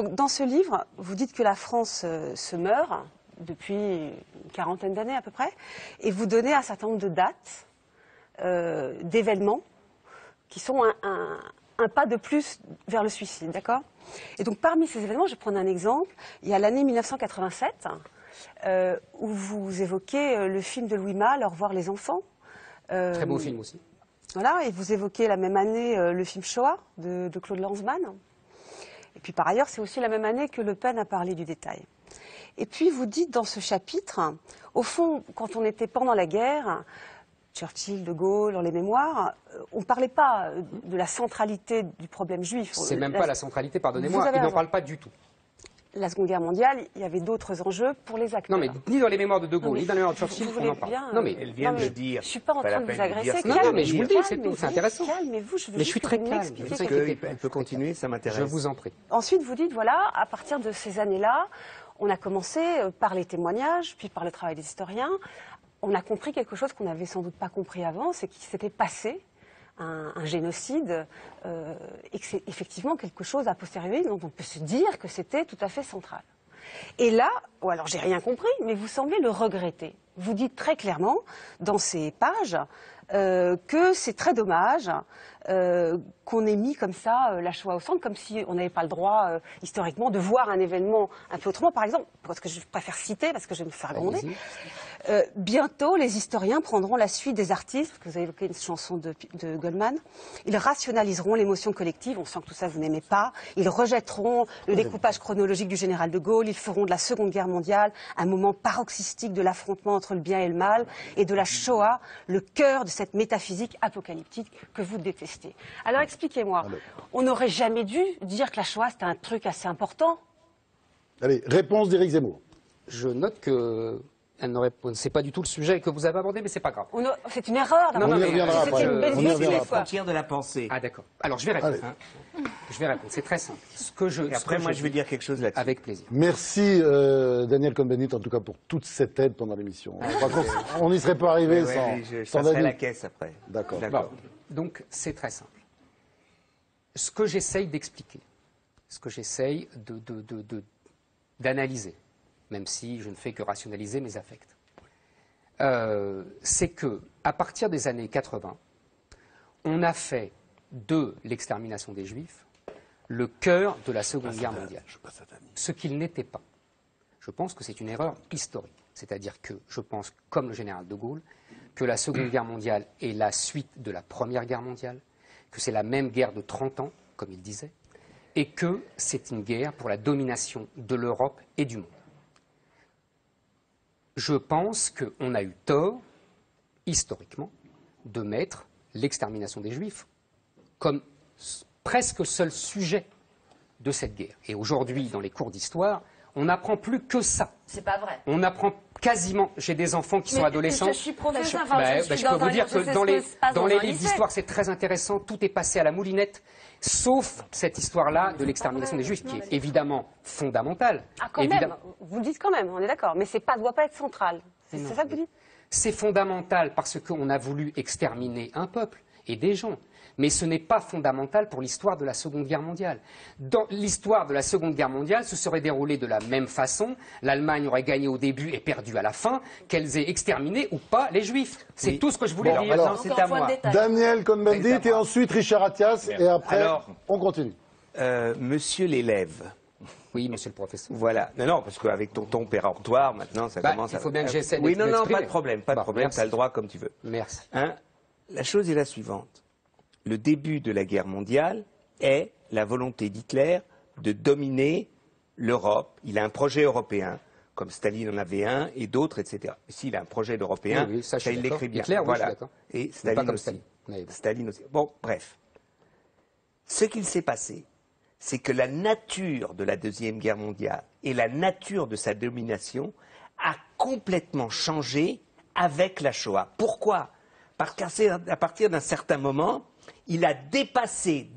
Donc, dans ce livre, vous dites que la France se meurt depuis une quarantaine d'années à peu près, et vous donnez un certain nombre de dates, d'événements, qui sont un pas de plus vers le suicide, d'accord? Et donc, parmi ces événements, je vais prendre un exemple. Il y a l'année 1987, où vous évoquez le film de Louis Malle, Au revoir les enfants. Très beau film aussi. Voilà, et vous évoquez la même année le film Shoah de Claude Lanzmann. Et puis par ailleurs, c'est aussi la même année que Le Pen a parlé du détail. Et puis vous dites dans ce chapitre, au fond, quand on était pendant la guerre, Churchill, De Gaulle, dans les mémoires, on ne parlait pas de la centralité du problème juif. C'est même pas la centralité, pardonnez-moi, ils n'en parlent pas du tout. La Seconde Guerre mondiale, il y avait d'autres enjeux pour les acteurs. Non, mais ni dans les mémoires de De Gaulle, ni dans les mémoires de Churchill, on en parle. Bien, non, mais elle vient de le dire. Je ne suis pas en train de vous agresser. Non, mais je vous le dis, c'est tout, c'est intéressant. Calmez-vous, je veux mais je suis très calme. Elle peut continuer, ça m'intéresse. Je vous en prie. Ensuite, vous dites, voilà, à partir de ces années-là, on a commencé par les témoignages, puis par le travail des historiens. On a compris quelque chose qu'on n'avait sans doute pas compris avant, c'est qu'il s'était passé un génocide, et que c'est effectivement quelque chose a posteriori dont on peut se dire que c'était tout à fait central. Et là, ou alors j'ai rien compris, mais vous semblez le regretter. Vous dites très clairement, dans ces pages, que c'est très dommage qu'on ait mis comme ça la Shoah au centre, comme si on n'avait pas le droit, historiquement, de voir un événement un peu autrement. Par exemple, parce que je préfère citer, parce que je vais me faire gronder, bientôt les historiens prendront la suite des artistes, parce que vous avez évoqué une chanson de Goldman, ils rationaliseront l'émotion collective, on sent que tout ça vous n'aimez pas, ils rejetteront le découpage chronologique du général de Gaulle, ils feront de la Seconde Guerre mondiale un moment paroxystique de l'affrontement entre le bien et le mal, et de la Shoah, le cœur de cette métaphysique apocalyptique que vous détestez. Alors expliquez-moi, on n'aurait jamais dû dire que la Shoah c'était un truc assez important? Allez, réponse d'Éric Zemmour. Je note que c'est pas du tout le sujet que vous avez abordé, mais c'est pas grave. C'est une erreur. On y reviendra après. On y C'est reviendra les après. frontières de la pensée. Ah d'accord. Alors je vais répondre. Hein. Je vais répondre. C'est très simple. Et après, moi, je vais dire quelque chose là-dessus. Avec plaisir. Merci Daniel Cohn-Bendit en tout cas pour toute cette aide pendant l'émission. On n'y serait pas arrivé sans passerai David. la caisse après. D'accord. Bon. Donc c'est très simple. Ce que j'essaye d'expliquer, ce que j'essaye d'analyser, même si je ne fais que rationaliser mes affects, c'est que à partir des années 80, on a fait de l'extermination des Juifs le cœur de la Seconde Guerre mondiale, ce qu'il n'était pas. Je pense que c'est une erreur historique, c'est-à-dire que je pense, comme le général de Gaulle, que la Seconde Guerre mondiale est la suite de la Première Guerre mondiale, que c'est la même guerre de 30 ans, comme il disait, et que c'est une guerre pour la domination de l'Europe et du monde. Je pense qu'on a eu tort, historiquement, de mettre l'extermination des Juifs comme presque seul sujet de cette guerre. Et aujourd'hui, dans les cours d'histoire, on n'apprend plus que ça. C'est pas vrai. On apprend quasiment. J'ai des enfants qui sont adolescents. Je suis professeur. Je peux vous dire que dans les livres d'histoire, c'est très intéressant. Tout est passé à la moulinette, sauf cette histoire-là de l'extermination des Juifs, qui est évidemment fondamentale. Ah, quand même. Vous le dites quand même, on est d'accord. Mais ça ne doit pas être central. C'est ça que vous dites? C'est fondamental parce qu'on a voulu exterminer un peuple et des gens. Mais ce n'est pas fondamental pour l'histoire de la Seconde Guerre mondiale. Dans l'histoire de la Seconde Guerre mondiale, ce serait déroulé de la même façon. L'Allemagne aurait gagné au début et perdu à la fin, qu'elles aient exterminé ou pas les Juifs. C'est tout ce que je voulais dire. Alors, c'est à moi. Daniel Cohn-Bendit et ensuite Richard Attias et après on continue. Monsieur l'élève. Oui, monsieur le professeur. Voilà. Non, parce qu'avec ton ton péremptoire, maintenant, ça commence à... Il faut bien que j'essaie de Oui, non, m'exprimer. pas de problème, pas de problème, tu as le droit comme tu veux. Merci. Hein? La chose est la suivante. Le début de la guerre mondiale est la volonté d'Hitler de dominer l'Europe. Il a un projet européen, comme Staline en avait un, et d'autres, etc. S'il a un projet d'européen, oui, ça il l'écrit bien. Hitler, oui, voilà. je suis d'accord. Et Pas Staline comme aussi. Staline. Oui. Staline aussi. Bon, bref. Ce qu'il s'est passé, c'est que la nature de la Deuxième Guerre mondiale et la nature de sa domination a complètement changé avec la Shoah. Pourquoi? Parce qu'à partir d'un certain moment, il a déplacé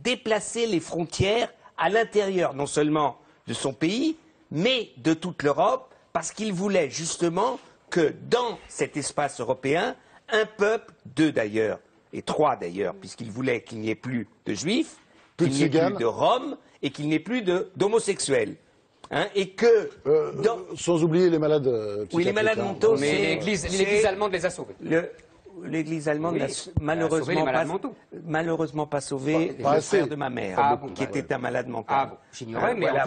les frontières à l'intérieur, non seulement de son pays, mais de toute l'Europe, parce qu'il voulait justement que dans cet espace européen, un peuple, deux d'ailleurs, et trois d'ailleurs, puisqu'il voulait qu'il n'y ait plus de juifs, qu'il n'y ait plus de Roms, et qu'il n'y ait plus d'homosexuels. Hein, et que... Sans oublier les malades oui, les malades mentaux, mais l'Église allemande les a sauvés. L'Église allemande n'a malheureusement pas sauvé le frère de ma mère, qui était un malade mental. Ah bon, j'ignorais, mais voilà,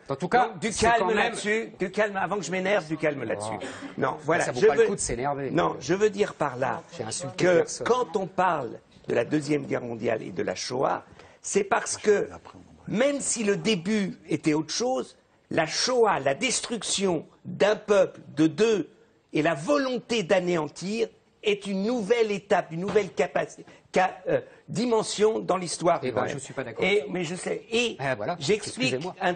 en tout cas, du calme là-dessus, du calme, avant que je m'énerve, du calme là-dessus. Non, voilà. Ça vaut pas le coup de s'énerver. Non, je veux dire par là que quand on parle de la Deuxième Guerre mondiale et de la Shoah, c'est parce que, même si le début était autre chose, la Shoah, la destruction d'un peuple, de deux, et la volonté d'anéantir, est une nouvelle étape, une nouvelle dimension dans l'histoire. Eh ben, je ne suis pas d'accord. Mais je sais. Et voilà, j'explique un